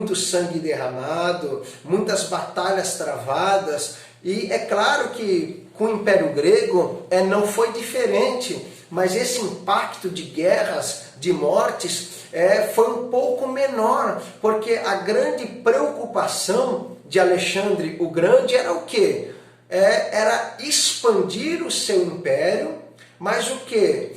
muito sangue derramado, muitas batalhas travadas, e é claro que com o Império Grego não foi diferente, mas esse impacto de guerras, de mortes, foi um pouco menor, porque a grande preocupação de Alexandre o Grande era o quê? Era expandir o seu império, mas o quê?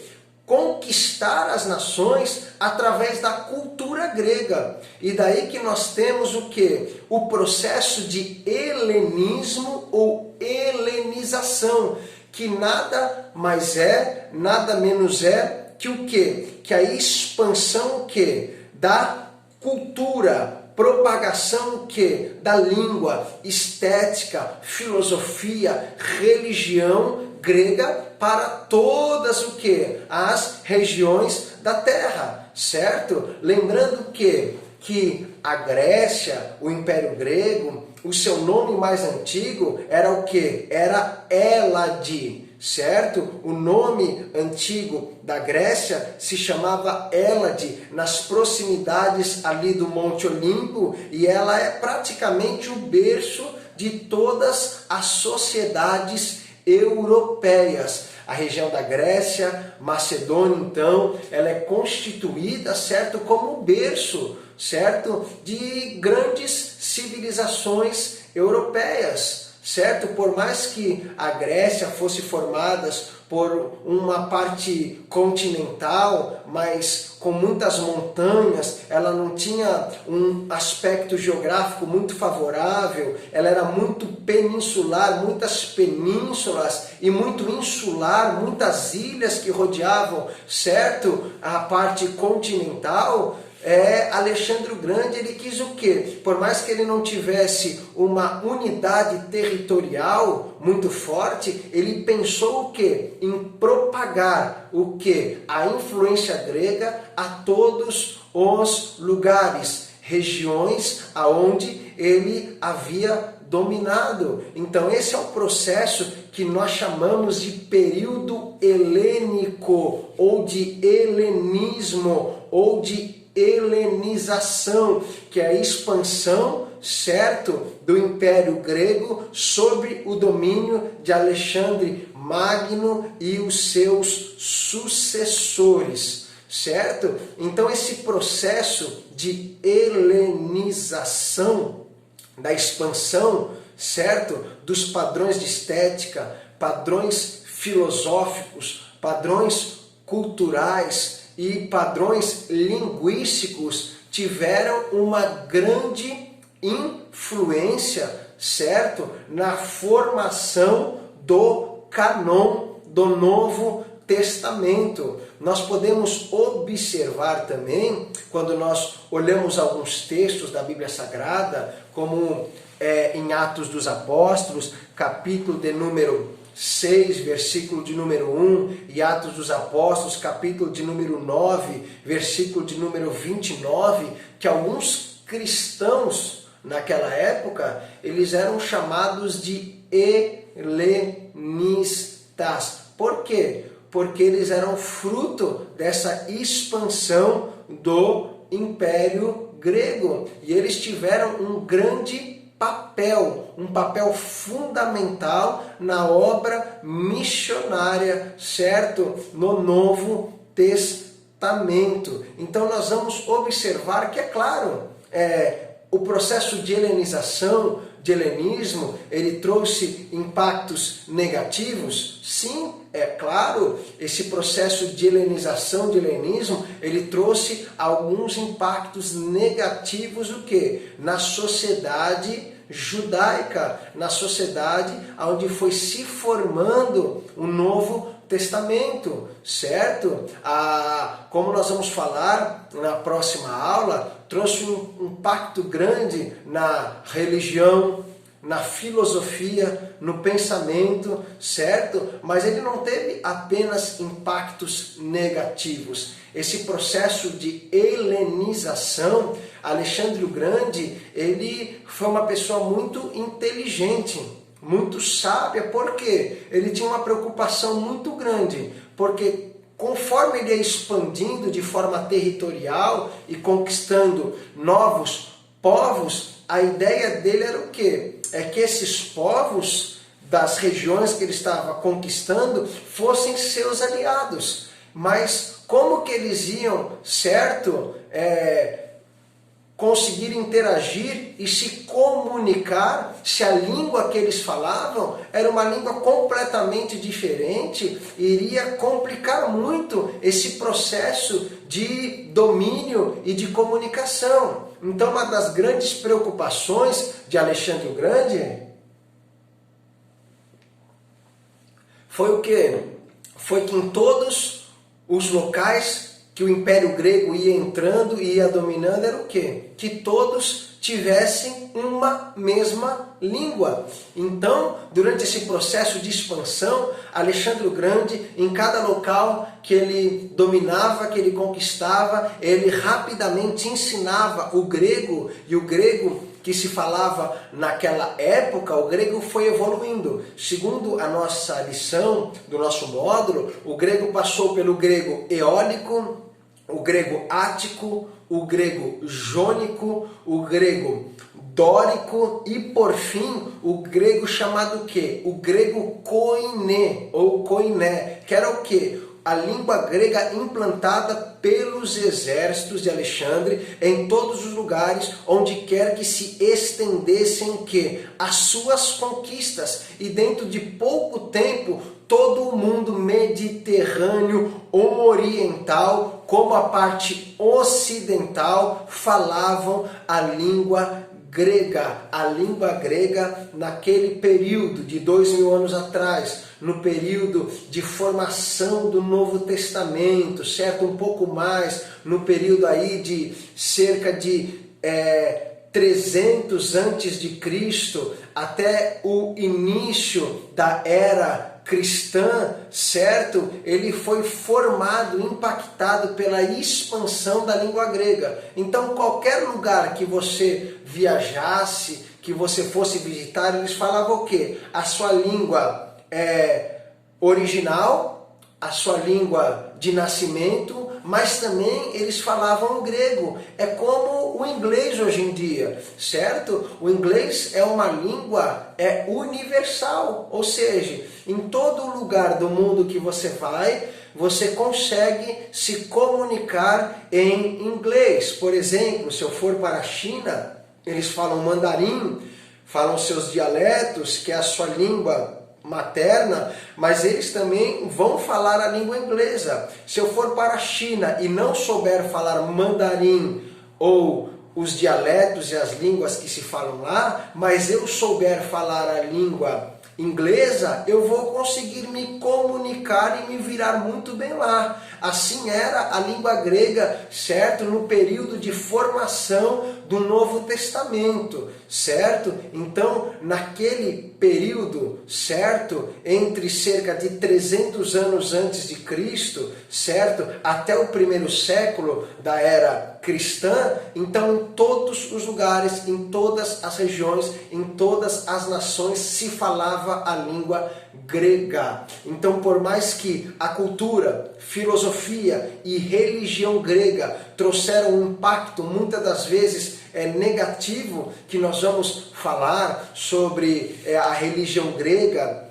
Conquistar as nações através da cultura grega. E daí que nós temos o quê? O processo de helenismo ou helenização, que nada mais nada menos que o quê? Que a expansão o quê? Da cultura, propagação o quê? Da língua, estética, filosofia, religião grega para todas o quê? As regiões da terra, certo? Lembrando que a Grécia, o Império Grego, o seu nome mais antigo era o quê? Era Hélade, certo? O nome antigo da Grécia se chamava Hélade, nas proximidades ali do Monte Olimpo, e ela é praticamente o berço de todas as sociedades europeias. A região da Grécia, Macedônia, então, ela é constituída, certo, como berço, certo, de grandes civilizações europeias, certo? Por mais que a Grécia fosse formada por uma parte continental, mas com muitas montanhas, ela não tinha um aspecto geográfico muito favorável, ela era muito peninsular, muitas penínsulas e muito insular, muitas ilhas que rodeavam, certo? A parte continental. Alexandre o Grande, ele quis o quê? Por mais que ele não tivesse uma unidade territorial muito forte, ele pensou o quê? Em propagar o quê? A influência grega a todos os lugares, regiões aonde ele havia dominado. Então esse é o processo que nós chamamos de período helênico, ou de helenismo, ou de helenização, que é a expansão, certo, do Império Grego sobre o domínio de Alexandre Magno e os seus sucessores, certo? Então esse processo de helenização, da expansão, certo, dos padrões de estética, padrões filosóficos, padrões culturais e padrões linguísticos tiveram uma grande influência, certo, na formação do cânon do Novo Testamento. Nós podemos observar também, quando nós olhamos alguns textos da Bíblia Sagrada, como em Atos dos Apóstolos, capítulo de número 6, versículo de número 1, e Atos dos Apóstolos, capítulo de número 9, versículo de número 29, que alguns cristãos naquela época, eles eram chamados de helenistas. Por quê? Porque eles eram fruto dessa expansão do Império Grego, e eles tiveram um grande um papel fundamental na obra missionária, certo? No Novo Testamento. Então nós vamos observar que, é claro, o processo de helenização, de helenismo, ele trouxe impactos negativos? Sim, é claro, esse processo de helenização, de helenismo, ele trouxe alguns impactos negativos, o quê? Na sociedade judaica, na sociedade onde foi se formando o Novo Testamento, certo? Como nós vamos falar na próxima aula, trouxe um impacto grande na religião, na filosofia, no pensamento, certo? Mas ele não teve apenas impactos negativos. Esse processo de helenização, Alexandre o Grande, ele foi uma pessoa muito inteligente, muito sábia. Por quê? Ele tinha uma preocupação muito grande, porque conforme ele ia expandindo de forma territorial e conquistando novos povos, a ideia dele era o quê? É que esses povos das regiões que ele estava conquistando fossem seus aliados. Mas como que eles iam, certo, conseguir interagir e se comunicar se a língua que eles falavam era uma língua completamente diferente? Iria complicar muito esse processo de domínio e de comunicação. Então, uma das grandes preocupações de Alexandre o Grande foi o quê? Foi que em todos os locais que o Império Grego ia entrando e ia dominando, era o quê? Que todos tivessem uma mesma língua. Então, durante esse processo de expansão, Alexandre o Grande, em cada local que ele dominava, que ele conquistava, ele rapidamente ensinava o grego, e o grego que se falava naquela época, o grego foi evoluindo. Segundo a nossa lição do nosso módulo, o grego passou pelo grego eólico, o grego ático, o grego jônico, o grego dórico e, por fim, o grego chamado o quê? O grego koiné, ou koiné, que era o quê? A língua grega implantada pelos exércitos de Alexandre em todos os lugares, onde quer que se estendessem que as suas conquistas. E dentro de pouco tempo, todo o mundo mediterrâneo oriental, como a parte ocidental, falavam a língua grega. A língua grega naquele período de 2000 anos atrás, no período de formação do Novo Testamento, certo? Um pouco mais, no período aí de cerca de 300 antes de Cristo até o início da era cristã, certo? Ele foi formado, impactado pela expansão da língua grega. Então, qualquer lugar que você viajasse, que você fosse visitar, eles falavam o quê? A sua língua original, a sua língua de nascimento, mas também eles falavam grego. É como o inglês hoje em dia, certo? O inglês é uma língua universal, ou seja, em todo lugar do mundo que você vai, você consegue se comunicar em inglês. Por exemplo, se eu for para a China, eles falam mandarim, falam seus dialetos, que é a sua língua materna, mas eles também vão falar a língua inglesa. Se eu for para a China e não souber falar mandarim ou os dialetos e as línguas que se falam lá, mas eu souber falar a língua inglesa, eu vou conseguir me comunicar e me virar muito bem lá. Assim era a língua grega, certo? No período de formação do Novo Testamento, certo? Então, naquele período, certo? Entre cerca de 300 anos antes de Cristo, certo? Até o primeiro século da era cristã, então em todos os lugares, em todas as regiões, em todas as nações se falava a língua grega. Então, por mais que a cultura, filosofia e religião grega trouxeram um impacto muitas das vezes negativo, que nós vamos falar sobre a religião grega,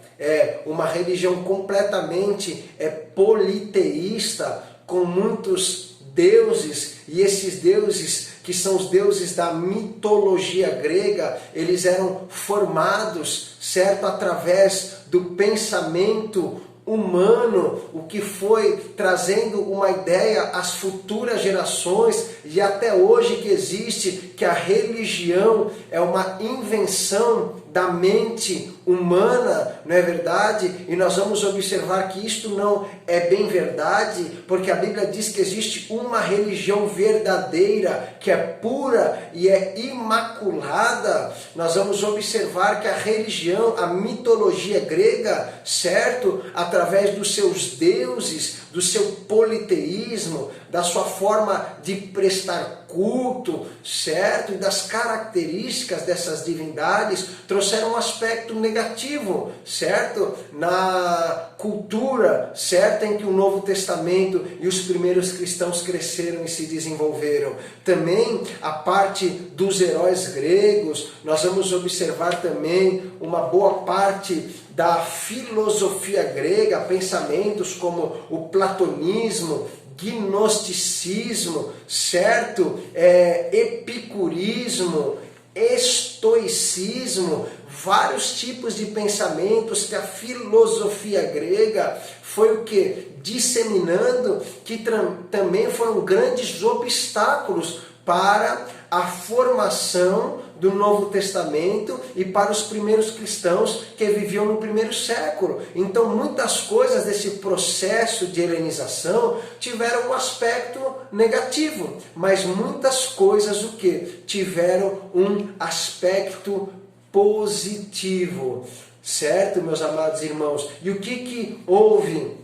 uma religião completamente politeísta, com muitos deuses, e esses deuses que são os deuses da mitologia grega, eles eram formados, certo, através do pensamento humano, o que foi trazendo uma ideia às futuras gerações, e até hoje que existe, que a religião é uma invenção da mente humana, não é verdade? E nós vamos observar que isto não é bem verdade, porque a Bíblia diz que existe uma religião verdadeira, que é pura e é imaculada. Nós vamos observar que a religião, a mitologia grega, certo? Através dos seus deuses, do seu politeísmo, da sua forma de prestar culto, certo? E das características dessas divindades trouxeram um aspecto negativo, certo? Na cultura, certo? Em que o Novo Testamento e os primeiros cristãos cresceram e se desenvolveram. Também a parte dos heróis gregos, nós vamos observar também uma boa parte da filosofia grega, pensamentos como o platonismo, gnosticismo, certo? Epicurismo, estoicismo, vários tipos de pensamentos que a filosofia grega foi o que? Disseminando, que também foram grandes obstáculos para a formação do Novo Testamento e para os primeiros cristãos que viviam no primeiro século. Então, muitas coisas desse processo de helenização tiveram um aspecto negativo, mas muitas coisas o que? Tiveram um aspecto positivo, certo, meus amados irmãos? E o que houve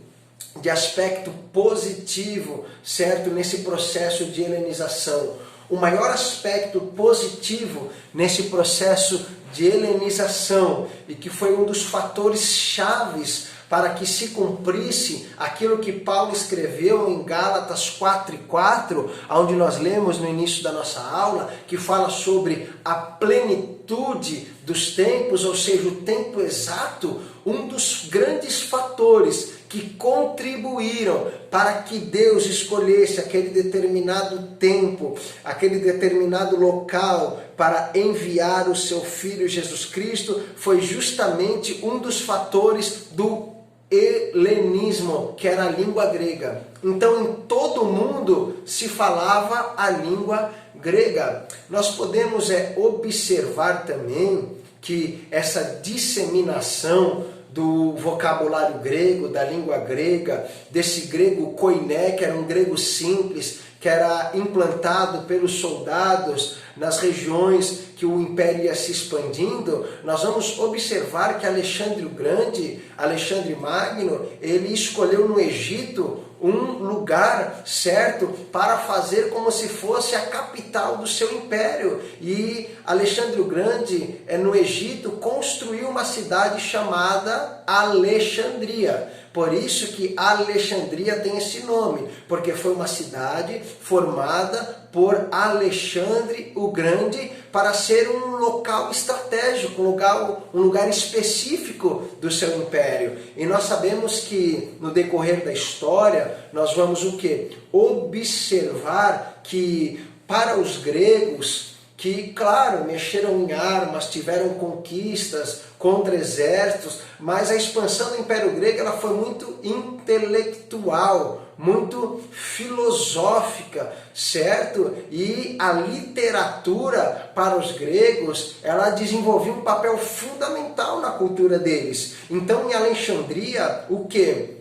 de aspecto positivo, certo, nesse processo de helenização? O maior aspecto positivo nesse processo de helenização, e que foi um dos fatores chaves para que se cumprisse aquilo que Paulo escreveu em Gálatas 4:4, onde nós lemos no início da nossa aula, que fala sobre a plenitude dos tempos, ou seja, o tempo exato. Um dos grandes fatores que contribuíram para que Deus escolhesse aquele determinado tempo, aquele determinado local para enviar o seu Filho Jesus Cristo, foi justamente um dos fatores do helenismo, que era a língua grega. Então, em todo o mundo se falava a língua grega. Nós podemos observar também que essa disseminação do vocabulário grego, da língua grega, desse grego koiné, que era um grego simples, que era implantado pelos soldados nas regiões que o império ia se expandindo, nós vamos observar que Alexandre o Grande, Alexandre Magno, ele escolheu no Egito um lugar certo para fazer como se fosse a capital do seu império. E Alexandre o Grande, no Egito, construiu uma cidade chamada Alexandria. Por isso que Alexandria tem esse nome, porque foi uma cidade formada por Alexandre o Grande para ser um local estratégico, um lugar específico do seu império. E nós sabemos que no decorrer da história, nós vamos o quê? Observar que para os gregos, que, claro, mexeram em armas, tiveram conquistas contra exércitos, mas a expansão do Império Grego ela foi muito intelectual, muito filosófica, certo? E a literatura para os gregos, ela desenvolveu um papel fundamental na cultura deles. Então, em Alexandria, o que?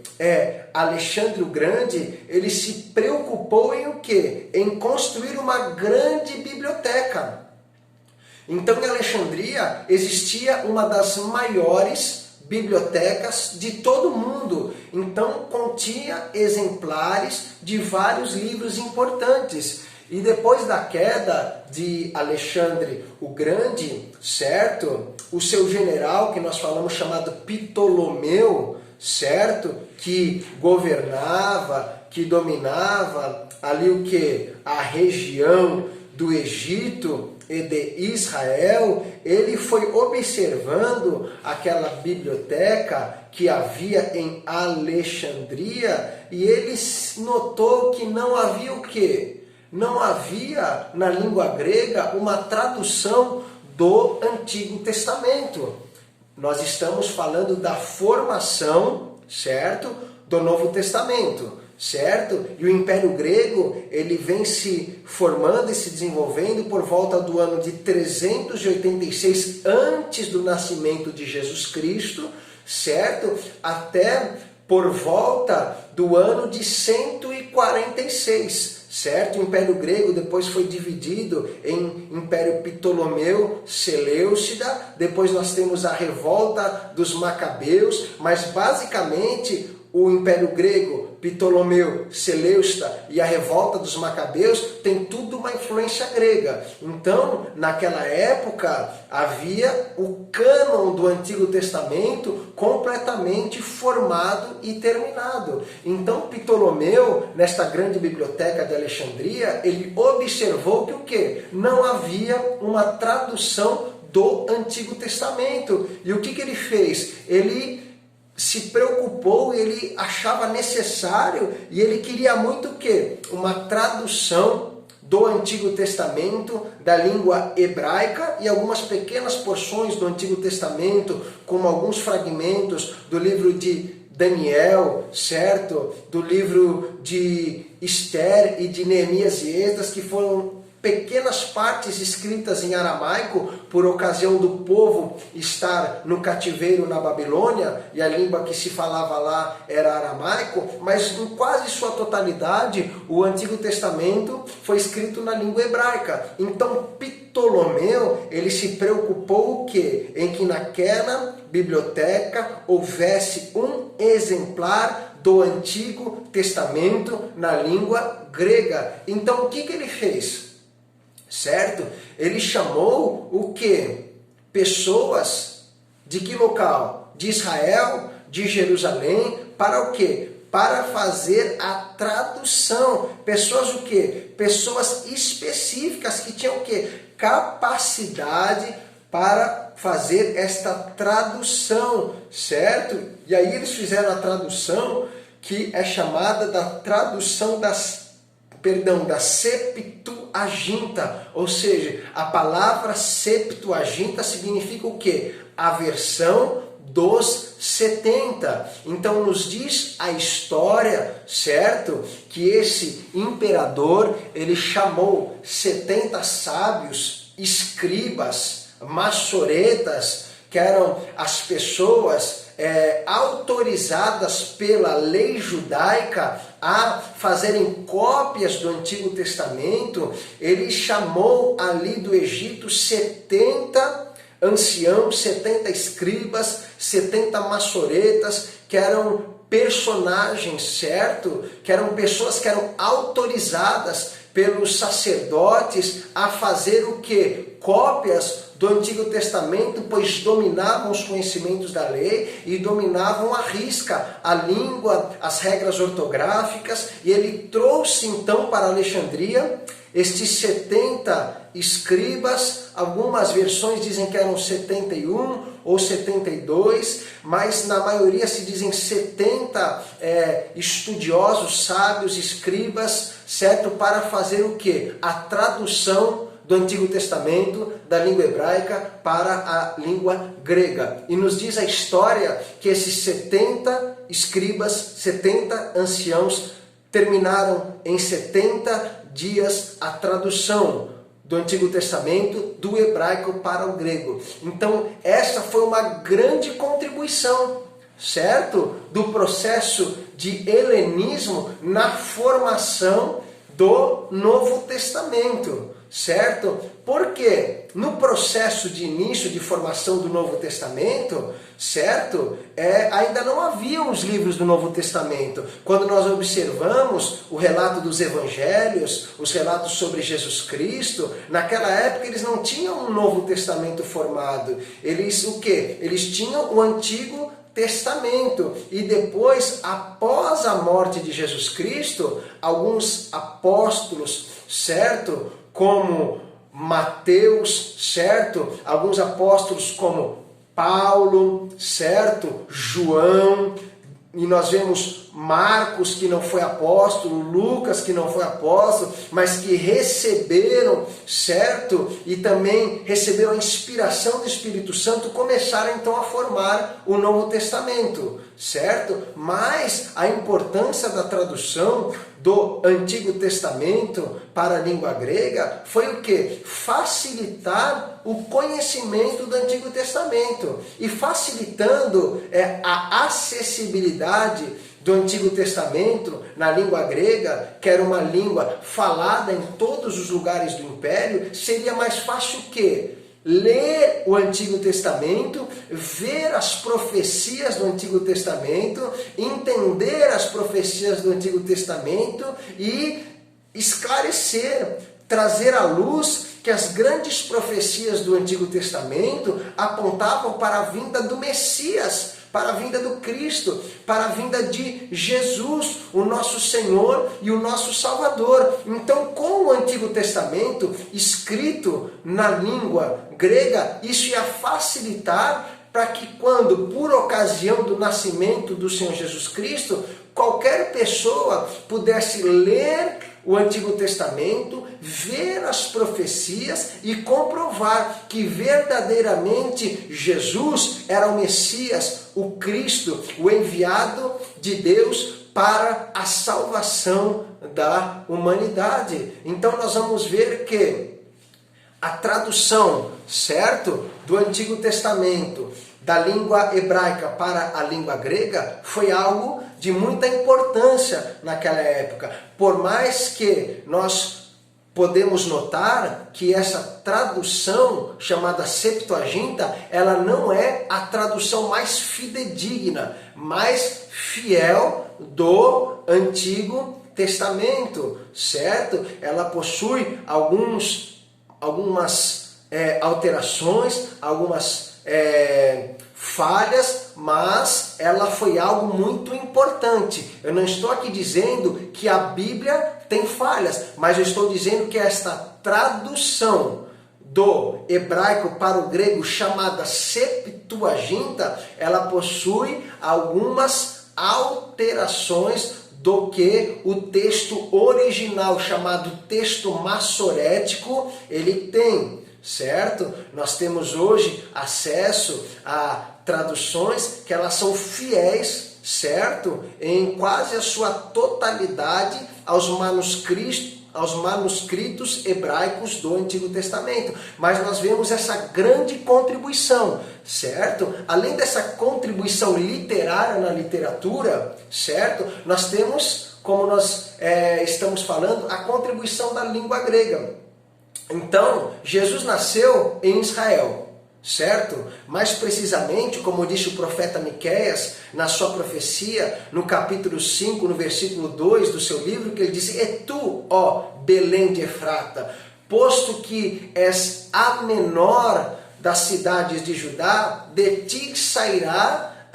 Alexandre o Grande, ele se preocupou em o quê? Em construir uma grande biblioteca. Então, em Alexandria, existia uma das maiores bibliotecas de todo o mundo. Então, continha exemplares de vários livros importantes. E depois da queda de Alexandre o Grande, certo? O seu general, que nós falamos, chamado Ptolomeu, certo? Que governava, que dominava ali o que? A região do Egito e de Israel. Ele foi observando aquela biblioteca que havia em Alexandria e ele notou que não havia o quê? Não havia na língua grega uma tradução do Antigo Testamento. Nós estamos falando da formação, certo? Do Novo Testamento, certo? E o Império Grego, ele vem se formando e se desenvolvendo por volta do ano de 386 antes do nascimento de Jesus Cristo, certo? Até por volta do ano de 146, certo? O Império Grego depois foi dividido em Império Ptolomeu, Seleucida, depois nós temos a revolta dos Macabeus, mas basicamente o Império Grego, Ptolomeu, Seleucida e a revolta dos Macabeus, tem tudo uma influência grega. Então, naquela época, havia o cânon do Antigo Testamento completamente formado e terminado. Então, Ptolomeu, nesta grande biblioteca de Alexandria, ele observou que o quê? Não havia uma tradução do Antigo Testamento. E o que ele fez? Ele se preocupou, ele achava necessário e ele queria muito o quê? Uma tradução do Antigo Testamento, da língua hebraica e algumas pequenas porções do Antigo Testamento, como alguns fragmentos do livro de Daniel, certo? Do livro de Esther e de Neemias e Esdras, que foram pequenas partes escritas em aramaico por ocasião do povo estar no cativeiro na Babilônia, e a língua que se falava lá era aramaico, mas em quase sua totalidade o Antigo Testamento foi escrito na língua hebraica. Então Ptolomeu, ele se preocupou o quê? Em que naquela biblioteca houvesse um exemplar do Antigo Testamento na língua grega. Então o que ele fez? Certo? Ele chamou o quê? Pessoas de que local? De Israel, de Jerusalém, para o quê? Para fazer a tradução. Pessoas o quê? Pessoas específicas que tinham o quê? Capacidade para fazer esta tradução, certo? E aí eles fizeram a tradução que é chamada da tradução da Septuaginta, ou seja, a palavra Septuaginta significa o quê? A versão dos 70. Então nos diz a história, certo? Que esse imperador, ele chamou 70 sábios, escribas, maçoretas, que eram as pessoas autorizadas pela lei judaica a fazerem cópias do Antigo Testamento. Ele chamou ali do Egito 70 anciãos, 70 escribas, 70 maçoretas, que eram personagens, certo? Que eram pessoas que eram autorizadas pelos sacerdotes a fazer o quê? Cópias do Antigo Testamento, pois dominavam os conhecimentos da lei e dominavam à risca a língua, as regras ortográficas, e ele trouxe então para Alexandria estes 70 escribas. Algumas versões dizem que eram 71 ou 72, mas na maioria se dizem 70 estudiosos, sábios, escribas, certo? Para fazer o quê? A tradução do Antigo Testamento, da língua hebraica para a língua grega. E nos diz a história que esses 70 escribas, 70 anciãos, terminaram em 70 dias a tradução do Antigo Testamento do hebraico para o grego. Então, essa foi uma grande contribuição, certo? Do processo de helenismo na formação do Novo Testamento. Certo? Porque no processo de início de formação do Novo Testamento, certo? Ainda não haviam os livros do Novo Testamento. Quando nós observamos o relato dos evangelhos, os relatos sobre Jesus Cristo, naquela época eles não tinham um Novo Testamento formado. Eles o quê? Eles tinham o Antigo Testamento. E depois, após a morte de Jesus Cristo, alguns apóstolos, certo? Como Mateus, certo? Alguns apóstolos como Paulo, certo? João, e nós vemos Marcos, que não foi apóstolo, Lucas, que não foi apóstolo, mas que receberam, certo? E também receberam a inspiração do Espírito Santo, começaram então a formar o Novo Testamento, certo? Mas a importância da tradução do Antigo Testamento para a língua grega foi o quê? Facilitar o conhecimento do Antigo Testamento. E facilitando a acessibilidade do Antigo Testamento na língua grega, que era uma língua falada em todos os lugares do Império, seria mais fácil o quê? ler o Antigo Testamento, ver as profecias do Antigo Testamento, entender as profecias do Antigo Testamento e esclarecer, trazer à luz que as grandes profecias do Antigo Testamento apontavam para a vinda do Messias, para a vinda do Cristo, para a vinda de Jesus, o nosso Senhor e o nosso Salvador. Então, com o Antigo Testamento escrito na língua grega, isso ia facilitar para que quando, por ocasião do nascimento do Senhor Jesus Cristo, qualquer pessoa pudesse ler o Antigo Testamento, ver as profecias e comprovar que verdadeiramente Jesus era o Messias, o Cristo, o enviado de Deus para a salvação da humanidade. Então nós vamos ver que a tradução, certo, do Antigo Testamento da língua hebraica para a língua grega foi algo de muita importância naquela época. Por mais que nós podemos notar que essa tradução chamada Septuaginta, ela não é a tradução mais fidedigna, mais fiel do Antigo Testamento, certo? Ela possui algumas alterações, algumas falhas, mas ela foi algo muito importante. Eu não estou aqui dizendo que a Bíblia tem falhas, mas eu estou dizendo que esta tradução do hebraico para o grego chamada Septuaginta, ela possui algumas alterações do que o texto original chamado texto massorético ele tem. Certo? Nós temos hoje acesso a traduções que elas são fiéis, certo? Em quase a sua totalidade aos manuscritos hebraicos do Antigo Testamento. Mas nós vemos essa grande contribuição, certo? Além dessa contribuição literária na literatura, certo? Nós temos, como nós estamos falando, a contribuição da língua grega. Então, Jesus nasceu em Israel, certo? Mais precisamente, como disse o profeta Miqueias, na sua profecia, no capítulo 5, no versículo 2 do seu livro, que ele disse: "E tu, ó Belém de Efrata, posto que és a menor das cidades de Judá, de ti sairá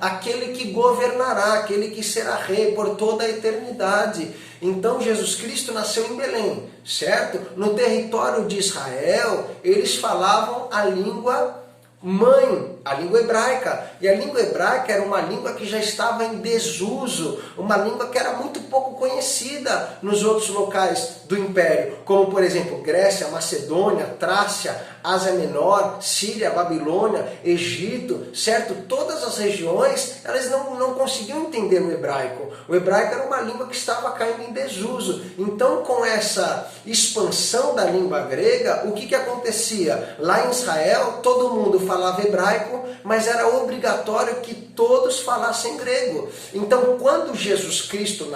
aquele que governará, aquele que será rei por toda a eternidade." Então Jesus Cristo nasceu em Belém, certo? No território de Israel, eles falavam a língua mãe, a língua hebraica. E a língua hebraica era uma língua que já estava em desuso, uma língua que era muito pouco conhecida nos outros locais do Império, como por exemplo Grécia, Macedônia, Trácia, Ásia Menor, Síria, Babilônia, Egito, certo? Todas as regiões, elas não conseguiam entender o hebraico. O hebraico era uma língua que estava caindo em desuso. Então, com essa expansão da língua grega, o que acontecia? Lá em Israel, todo mundo falava hebraico, mas era obrigatório que todos falassem grego. Então, quando Jesus Cristo